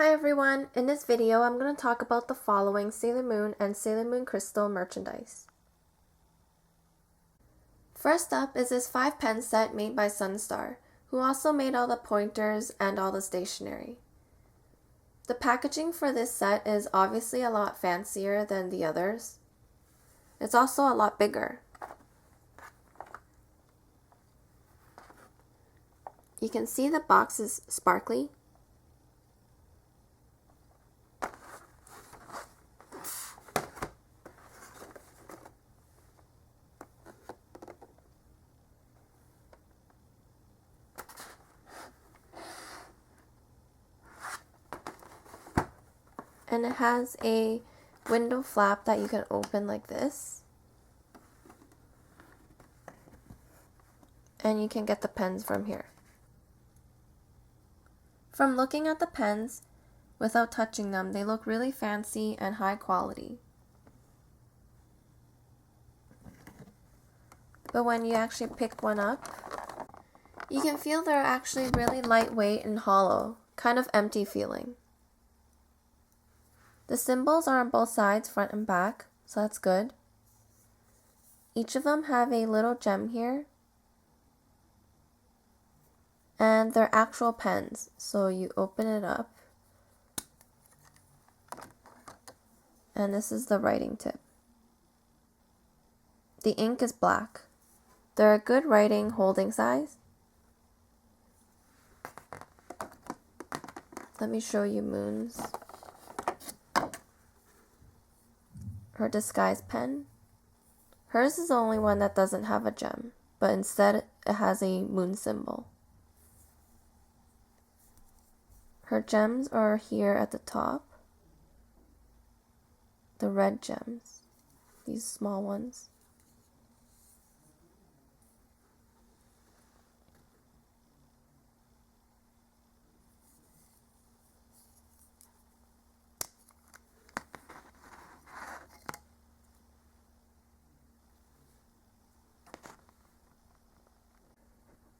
Hi everyone, in this video I'm going to talk about the following Sailor Moon and Sailor Moon Crystal merchandise. First up is this 5-pen set made by Sunstar, who also made all the pointers and all the stationery. The packaging for this set is obviously a lot fancier than the others. It's also a lot bigger. You can see the box is sparkly. And it has a window flap that you can open like this. And you can get the pens from here. From looking at the pens, without touching them, they look really fancy and high quality. But when you actually pick one up, you can feel they're actually really lightweight and hollow, kind of empty feeling. The symbols are on both sides, front and back, so that's good. Each of them have a little gem here. And they're actual pens, so you open it up. And this is the writing tip. The ink is black. They're a good writing holding size. Let me show you Moon's. Her disguise pen. Hers is the only one that doesn't have a gem, but instead it has a moon symbol. Her gems are here at the top. The red gems, these small ones.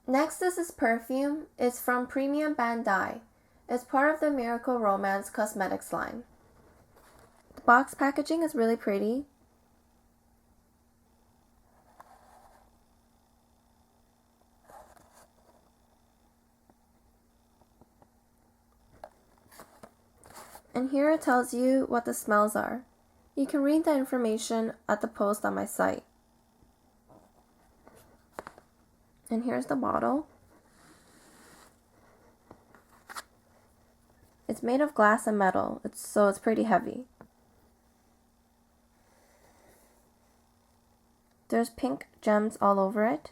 Next is this perfume. It's from Premium Bandai. It's part of the Miracle Romance Cosmetics line. The box packaging is really pretty. And here it tells you what the smells are. You can read the information at the post on my site. And here's the bottle. It's made of glass and metal, so it's pretty heavy. There's pink gems all over it.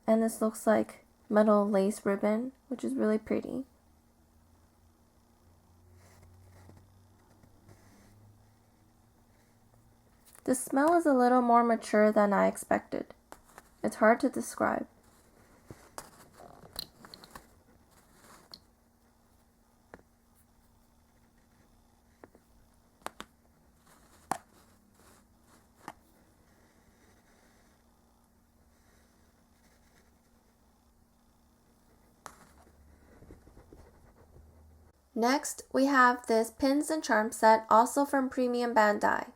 And this looks like metal lace ribbon, which is really pretty. The smell is a little more mature than I expected. It's hard to describe. Next, we have this pins and charm set, also from Premium Bandai.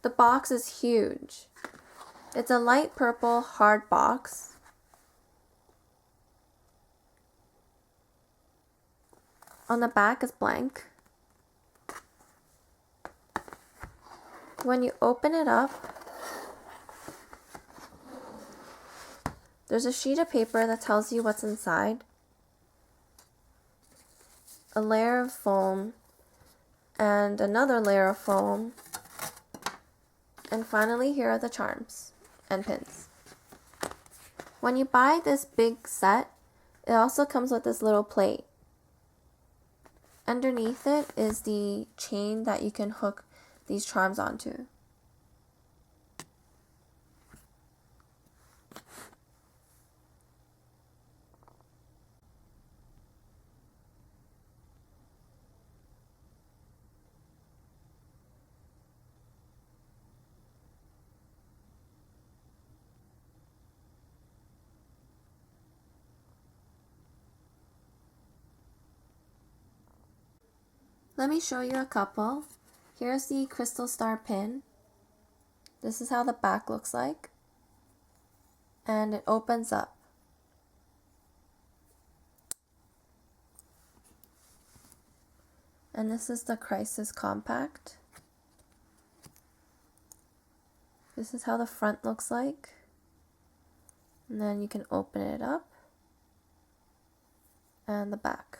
The box is huge. It's a light purple hard box. On the back is blank. When you open it up, there's a sheet of paper that tells you what's inside. A layer of foam, and another layer of foam, and finally here are the charms and pins. When you buy this big set, it also comes with this little plate. Underneath it is the chain that you can hook these charms onto. Let me show you a couple. Here's the crystal star pin. This is how the back looks like. And it opens up. And this is the Crisis Compact. This is how the front looks like. And then you can open it up. And the back.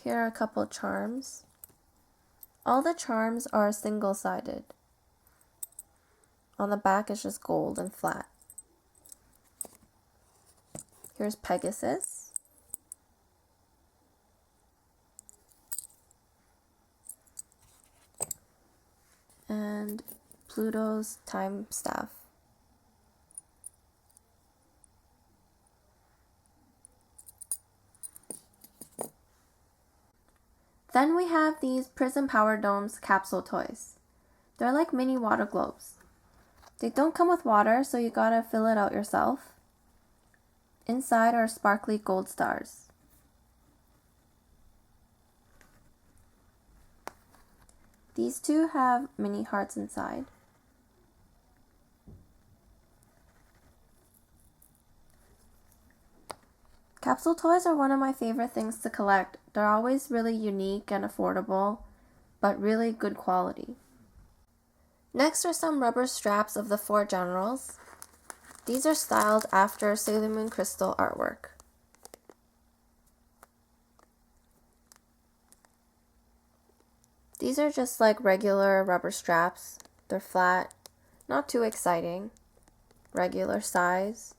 Here are a couple charms. All the charms are single-sided. On the back is just gold and flat. Here's Pegasus. And Pluto's time staff. Then we have these Prism Power Domes capsule toys. They're like mini water globes. They don't come with water, so you gotta fill it out yourself. Inside are sparkly gold stars. These two have mini hearts inside. Capsule toys are one of my favorite things to collect. They're always really unique and affordable, but really good quality. Next are some rubber straps of the 4 generals. These are styled after Sailor Moon Crystal artwork. These are just like regular rubber straps. They're flat, not too exciting, regular size.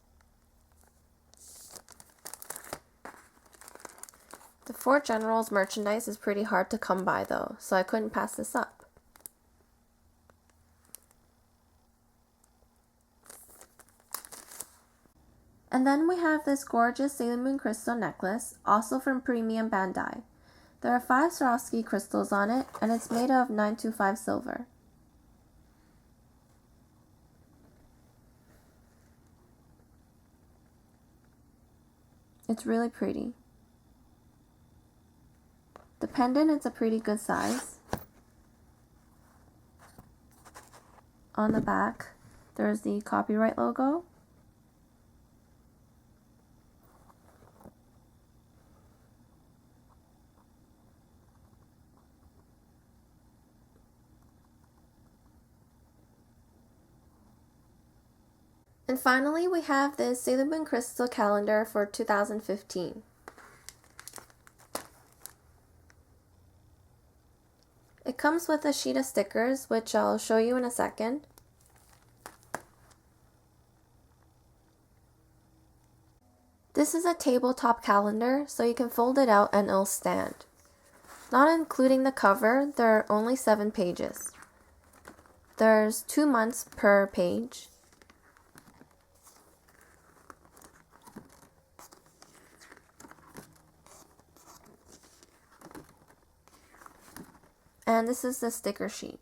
The 4 generals merchandise is pretty hard to come by though, so I couldn't pass this up. And then we have this gorgeous Sailor Moon Crystal necklace, also from Premium Bandai. There are 5 Swarovski crystals on it, and it's made of 925 silver. It's really pretty. The pendant is a pretty good size. On the back, there's the copyright logo. And finally, we have this Sailor Moon Crystal calendar for 2015. It comes with a sheet of stickers, which I'll show you in a second. This is a tabletop calendar, so you can fold it out and it'll stand. Not including the cover, there are only 7 pages. There's 2 months per page. And this is the sticker sheet.